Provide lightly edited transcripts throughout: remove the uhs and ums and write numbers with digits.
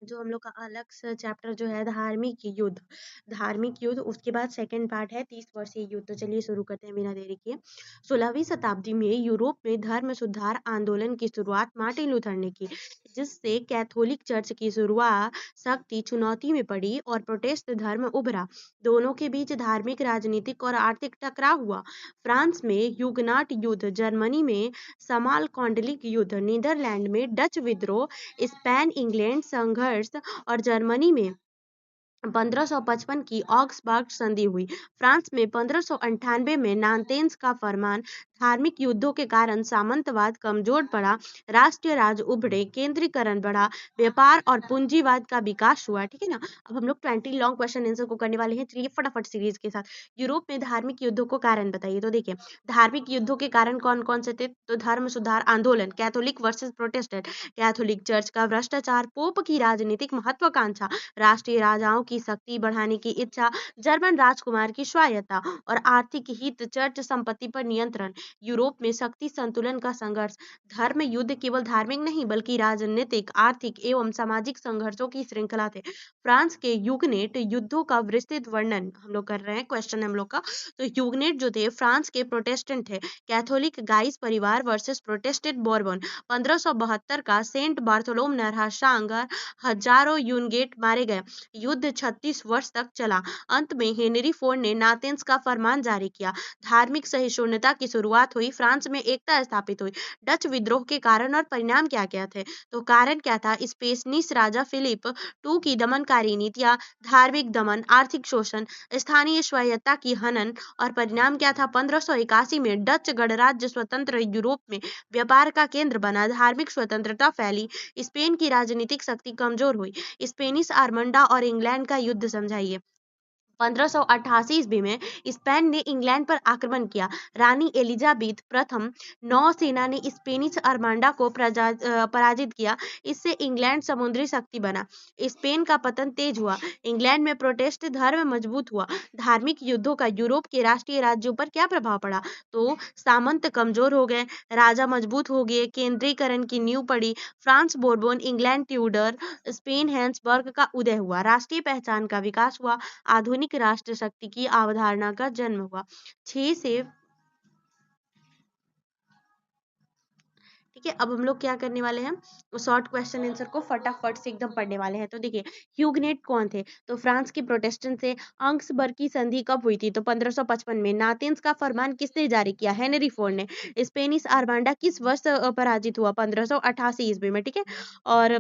जो हम लोग का अलग से चैप्टर जो है धार्मिक युद्ध उसके बाद सेकंड पार्ट है 30 वर्षीय युद्ध। तो चलिए शुरू करते हैं बिना देरी के। 16वीं शताब्दी में यूरोप में धर्म सुधार आंदोलन की शुरुआत मार्टिन लूथर ने की, जिससे कैथोलिक चर्च की शुरुआत शक्ति चुनौती में पड़ी और प्रोटेस्ट धर्म उभरा। दोनों के बीच धार्मिक, राजनीतिक और आर्थिक टकराव हुआ। फ्रांस में ह्यूगनॉट युद्ध, जर्मनी में समालकॉन्डलिक युद्ध, नीदरलैंड में डच विद्रोह, स्पेन इंग्लैंड संघर्ष और जर्मनी में 1555 की ऑक्सबर्ग संधि हुई। फ्रांस में 1598 में नांतेंस का फरमान। धार्मिक युद्धों के कारण सामंतवाद कमजोर पड़ा, राष्ट्रीय राज उभरे, केंद्रीकरण बढ़ा, व्यापार और पूंजीवाद का विकास हुआ। ठीक है ना। अब हम लोग 20 लॉन्ग क्वेश्चन आंसर को करने वाले हैं। चलिए फटाफट सीरीज के साथ। यूरोप में धार्मिक युद्धों को कारण बताइए। तो देखिए, धार्मिक युद्धों के कारण कौन कौन से थे? तो धर्म सुधार आंदोलन, Catholic versus Protestant, Catholic church का भ्रष्टाचार, पोप की राजनीतिक महत्वाकांक्षा, राष्ट्रीय राजाओं की शक्ति बढ़ाने की इच्छा, जर्मन राजकुमार की स्वायत्ता और आर्थिक हित, चर्च संपत्ति पर नियंत्रण, यूरोप में शक्ति संतुलन का संघर्ष। धर्म युद्ध केवल धार्मिक नहीं बल्कि राजनीतिक, आर्थिक एवं सामाजिक संघर्षों की श्रृंखला थे। फ्रांस के ह्यूगनेट युद्धों का विस्तृत वर्णन हम लोग कर रहे हैं, क्वेश्चन हम लोग का। तो ह्यूगनेट जो थे फ्रांस के प्रोटेस्टेंट थे। कैथोलिक गाइस परिवार वर्सेस प्रोटेस्टेंट बोर्बन। 1572 का सेंट बार्थोलोम नरहसांग, हजारों यूनगेट मारे गए। युद्ध 36 वर्ष तक चला। अंत में हेनरी फोर्ड ने नातेंस का फरमान जारी किया। धार्मिक सहिष्णुता की शुरुआत हुई, फ्रांस में एकता स्थापित हुई। डच विद्रोह के कारण और परिणाम क्या क्या थे? तो कारण क्या था? स्पेनिश राजा फिलिप टू की दमनकारी नीतियां, धार्मिक दमन, आर्थिक शोषण, स्थानीय स्वायत्ता की हनन। और परिणाम क्या था? 1581 में डच गणराज्य स्वतंत्र यूरोप में व्यापार का केंद्र बना, धार्मिक स्वतंत्रता फैली, स्पेन की राजनीतिक शक्ति कमजोर हुई। स्पेनिश आर्मंडा और इंग्लैंड का युद्ध समझाइए। 1588 ईस्वी में स्पेन ने इंग्लैंड पर आक्रमण किया। रानी एलिजाबेथ प्रथम नौसेना ने स्पेनिश आर्मांडा को पराजित किया। इससे इंग्लैंड समुद्री शक्ति बना। स्पेन का पतन तेज हुआ। इंग्लैंड में प्रोटेस्ट धर्म मजबूत हुआ। धार्मिक युद्धों का यूरोप के राष्ट्रीय राज्यों पर क्या प्रभाव पड़ा? तो सामंत कमजोर हो गए, राजा मजबूत हो गए, केंद्रीकरण की नींव पड़ी। France Bourbon, England Tudor, Spain Habsburg का उदय हुआ। राष्ट्रीय पहचान का विकास हुआ। आधुनिक राष्ट्र शक्ति की अवधारणा का जन्म हुआ। 6 से ठीक है। अब हम लोग क्या करने वाले हैं? शॉर्ट क्वेश्चन आंसर को फटाफट से एकदम पढ़ने वाले हैं। तो देखिए, ह्यूगनेट कौन थे? तो फ्रांस के प्रोटेस्टेंट से। ऑक्सबर्ग की संधि कब हुई थी? तो 1555 में। नातेंस का फरमान किसने जारी किया? हेनरी फोर्ड ने। स्पेनिश आर्मांडा किस वर्ष पराजित हुआ? 1588 ईस्वी में। ठीक है। और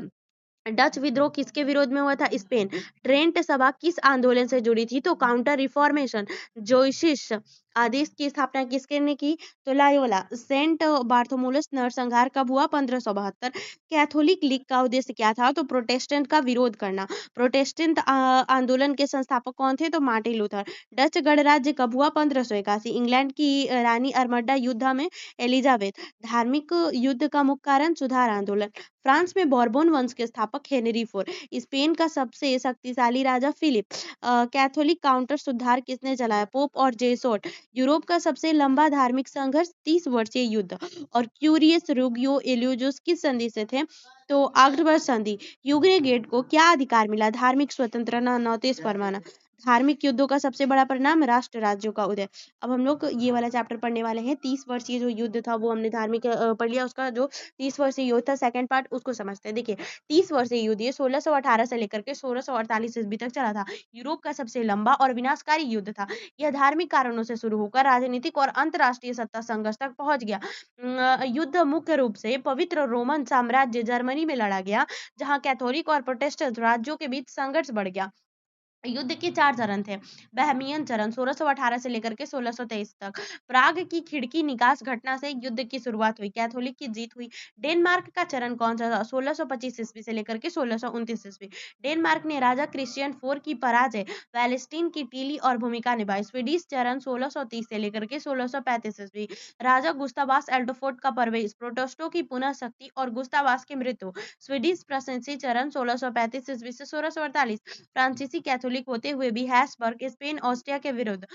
डच विद्रोह किसके विरोध में हुआ था? स्पेन। ट्रेंट सभा किस आंदोलन से जुड़ी थी? तो काउंटर रिफॉर्मेशन। जोइसिस आदेश की स्थापना किसके ने की? तो लायोला। सेंट बार्थोमुलस नरसंहार कब हुआ? 1572। कैथोलिक लीग का उद्देश्य क्या था? तो प्रोटेस्टेंट का विरोध करना। प्रोटेस्टेंट आंदोलन के संस्थापक कौन थे? तो मार्टिन लूथर। डच गणराज्य कब हुआ? 1581। इंग्लैंड की रानी अरमड्डा युद्ध में एलिजाबेथ। धार्मिक युद्ध का मुख्य कारण सुधार आंदोलन। फ्रांस में बोर्बोन वंश के स्थापक हेनरी फोर। स्पेन का सबसे शक्तिशाली राजा फिलिप। कैथोलिक काउंटर सुधार किसने चलाया? पोप और जेसोट। यूरोप का सबसे लंबा धार्मिक संघर्ष 30 वर्षीय युद्ध। और क्यूरियस रुगियो एलियोजुस किस संधि से थे? तो अक्टूबर संधि। यूग्रेगेट को क्या अधिकार मिला? धार्मिक स्वतंत्रता, नौतेज फरमाना। धार्मिक युद्धों का सबसे बड़ा परिणाम राष्ट्र राज्यों का उदय। अब हम लोग ये वाला चैप्टर पढ़ने वाले हैं। 30 वर्षीय जो युद्ध था वो हमने धार्मिक पढ़ लिया। उसका जो 30 वर्षीय युद्ध था सेकंड पार्ट उसको समझते हैं। देखिए, 30 वर्षीय युद्ध ये 1618 से लेकर के 1648 ईस्वी तक चला था। यूरोप का सबसे लंबा और विनाशकारी युद्ध था। यह धार्मिक कारणों से शुरू होकर राजनीतिक और अंतरराष्ट्रीय सत्ता संघर्ष तक पहुंच गया। युद्ध मुख्य रूप से पवित्र रोमन साम्राज्य जर्मनी में लड़ा गया, जहां कैथोलिक और प्रोटेस्टेंट राज्यों के बीच संघर्ष बढ़ गया। युद्ध के 4 चरण थे। बहमियन चरण 1618 से लेकर के 1623 तक। प्राग की खिड़की निकास घटना से युद्ध की शुरुआत हुई, कैथोलिक की जीत हुई। डेनमार्क का चरण कौन सा था? 1625 ईस्वी से लेकर के 1629 ईस्वी। डेनमार्क ने राजा क्रिश्चियन फोर की पराजय, पैलेस्टीन की टीली और भूमिका निभाई। स्वीडिश चरण 1630 से लेकर के 1635 ईस्वी। राजा गुस्तावास एडोल्फोर्ड का प्रवेश, प्रोटेस्टों की पुनः शक्ति और गुस्तावास की मृत्यु। स्वीडिश प्रशंसी चरण 1635 ईस्वी से 1648। फ्रांसीसी कैथोलिक कैथोलिक होते हुए भी हैब्सबर्ग स्पेन ऑस्ट्रिया के विरुद्ध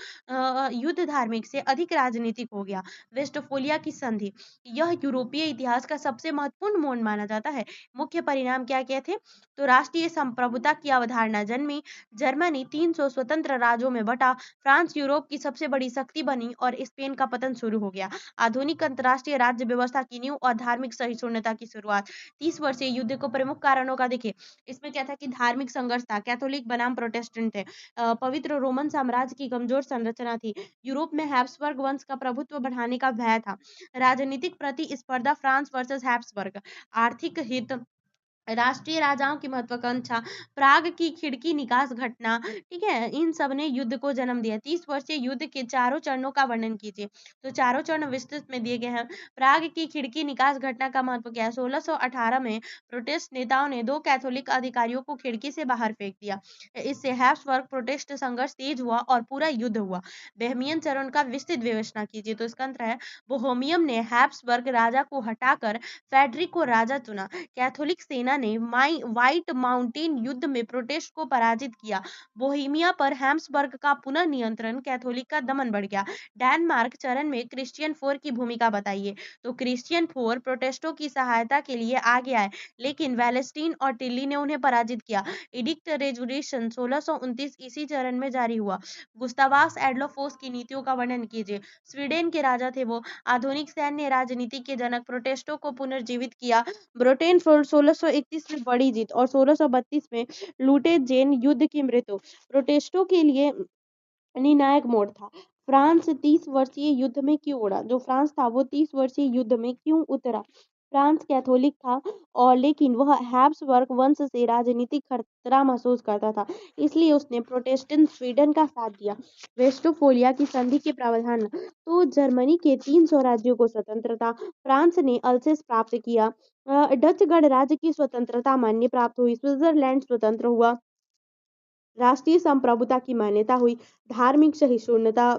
युद्ध धार्मिक से अधिक राजनीतिक हो गया। वेस्टफोलिया की संधि, यह यूरोपीय इतिहास का सबसे महत्वपूर्ण मोड़ माना जाता है। मुख्य परिणाम क्या-क्या थे? तो राष्ट्रीय संप्रभुता की अवधारणा जन्मी, जर्मनी 300 स्वतंत्र राज्यों में बटा, फ्रांस यूरोप की सबसे बड़ी शक्ति बनी और स्पेन का पतन शुरू हो गया। आधुनिक अंतर्राष्ट्रीय राज्य व्यवस्था की नींव और धार्मिक सहिष्णुता की शुरुआत। 30 वर्षीय युद्ध को प्रमुख कारणों का देखिए, इसमें क्या था कि धार्मिक संघर्ष था, कैथोलिक बनाम प्रोटेस्टेंट थे, पवित्र रोमन साम्राज्य की कमजोर संरचना थी, यूरोप में हैब्सबर्ग वंश का प्रभुत्व बढ़ाने का भय था, राजनीतिक प्रतिस्पर्धा फ्रांस वर्सेस हैब्सबर्ग, आर्थिक हित, राष्ट्रीय राजाओं की महत्वाकांक्षा, प्राग की खिड़की निकास घटना, ठीक है? इन सब ने युद्ध को जन्म दिया। 30 वर्षीय युद्ध के चारों चरणों का वर्णन कीजिए। तो चारों चरण विस्तृत में दिए गए हैं। प्राग की खिड़की निकास घटना का महत्व क्या है? 1618 में प्रोटेस्ट नेताओं ने 2 कैथोलिक अधिकारियों को खिड़की से बाहर फेंक दिया। इससे हैब्सबर्ग प्रोटेस्ट संघर्ष तेज हुआ और पूरा युद्ध हुआ। बोहेमियन चरण का विस्तृत विवेचना कीजिए। तो इसका अंतर है, बोहेमियन ने हैब्सबर्ग राजा को हटाकर फ्रेडरिक को राजा चुना। कैथोलिक सेना ने व्हाइट माउंटेन युद्ध में प्रोटेस्ट को पराजित किया। बोहेमिया पर हैब्सबर्ग का पुनः नियंत्रण, कैथोलिक का दमन बढ़ गया। डेनमार्क चरण में क्रिश्चियन फोर की भूमिका बताइए। तो क्रिश्चियन फोर प्रोटेस्टों की सहायता के लिए आगे आए, लेकिन वेलेस्टीन और टिल्ली ने उन्हें पराजित किया। एडिक्ट रेजुलेशन 1629 इसी चरण में जारी हुआ। गुस्तावास एडोल्फोस की नीतियों का वर्णन कीजिए। स्वीडन के राजा थे वो। आधुनिक सैन्य राजनीति के जनक, प्रोटेस्टों को पुनर्जीवित किया। ब्रिटेन 1631 में बड़ी जीत और 1632 में लुटेजेन युद्ध की मृत्यु प्रोटेस्टों के लिए निर्णायक मोड़ था। फ्रांस 30 वर्षीय युद्ध में क्यों उड़ा? जो फ्रांस था वो 30 वर्षीय युद्ध में क्यों उतरा? फ्रांस कैथोलिक था और लेकिन वह हैब्सबर्ग वंश से राजनीतिक खतरा महसूस करता था, इसलिए उसने प्रोटेस्टेंट स्वीडन का साथ दिया। वेस्टफोलिया की संधि के प्रावधान, तो जर्मनी के 300 राज्यों को स्वतंत्रता, फ्रांस ने अल्सेस प्राप्त किया, डच गणराज्य की स्वतंत्रता मान्य प्राप्त हुई, स्विट्जरलैंड स्वतंत्र हुआ, राष्ट्रीय संप्रभुता की मान्यता हुई, धार्मिक सहिष्णुता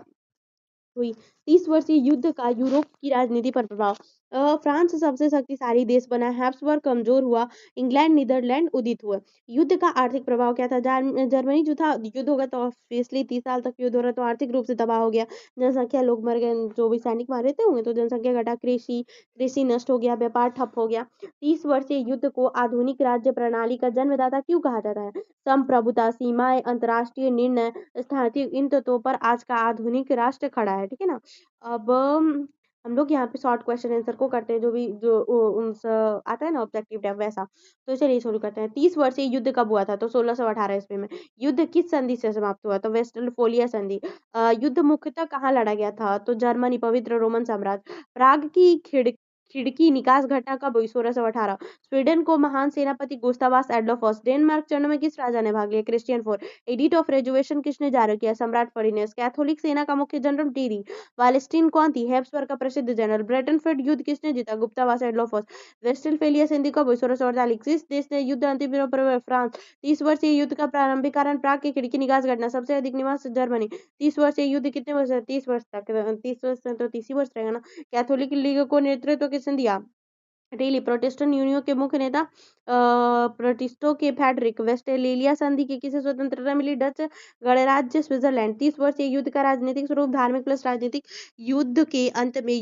हुई। 30 वर्षीय युद्ध का यूरोप की राजनीति पर प्रभाव, फ्रांस सबसे शक्तिशाली देश बना, हैब्सबर्ग कमजोर हुआ, इंग्लैंड नीदरलैंड उदित हुए। युद्ध का आर्थिक प्रभाव क्या था? जर्मनी जो था, युद्ध होगा तो ऑब्वियसली 30 साल तक युद्ध हो रहा तो आर्थिक रूप से तबाह हो गया, जनसंख्या, लोग मर गए, जो भी सैनिक मारे थे होंगे तो जनसंख्या घटा, कृषि कृषि नष्ट हो गया, व्यापार ठप हो गया। 30 वर्षीय युद्ध को आधुनिक राज्य प्रणाली का जन्मदाता क्यों कहा जाता है? संप्रभुता, सीमाएं, अंतर्राष्ट्रीय निर्णय, स्थानीय, इन तत्वों पर आज का आधुनिक राष्ट्र खड़ा है, ठीक है ना? अब हम लोग यहाँ पे शॉर्ट क्वेश्चन आंसर को करते हैं, जो भी जो आता है ना ऑब्जेक्टिव टाइप वैसा। तो चलिए शुरू करते हैं। 30 वर्षीय युद्ध कब हुआ था? तो 1618 ईस्वी में। युद्ध किस संधि से समाप्त हुआ? तो वेस्टफालिया संधि। युद्ध मुख्यतः कहाँ लड़ा गया था? तो जर्मनी, पवित्र रोमन साम्राज्य। प्राग की खिड़की निकास घटना कब हुई? 1618। स्वीडन को महान सेनापति गुस्तावास एडोल्फोस। डेनमार्क चरण में किस राजा ने भाग लिया? Christian four. एडिक्ट ऑफ रेजुएशन किसने जारी किया? सम्राट फर्डिनेंड। कैथोलिक सेना का मुख्य जनरल टीरी वालेस्टीन कौन थी? हैब्सबर्ग का प्रसिद्ध जनरल। ब्रेटनफोर्ड युद्ध किसने जीता? गुप्तावास एडोल्फोस। वेस्टफालिया संधि कब हुई? 1648। किस देश ने युद्ध अंतिम दिनों पर? फ्रांस। 30 वर्षीय युद्ध का प्रारंभिक कारण प्राग की खिड़की निकास घटना, सबसे अधिक निवास जर्मनी। 30 वर्षीय युद्ध कितने वर्ष? 30 वर्ष तक। 30 वर्ष तो 30 ही वर्ष रहेगा ना। कैथोलिक लीग को नेतृत्व किसने दिया? डेली। प्रोटेस्टेंट यूनियन के मुख्य नेता प्रोटेस्टों के फ्रेडरिक। वेस्टफेलिया संधि की किसे स्वतंत्रता मिली? डच गणराज्य, स्विट्जरलैंड। 30 वर्षीय युद्ध का राजनीतिक स्वरूप, धार्मिक प्लस राजनीतिक। युद्ध के अंत में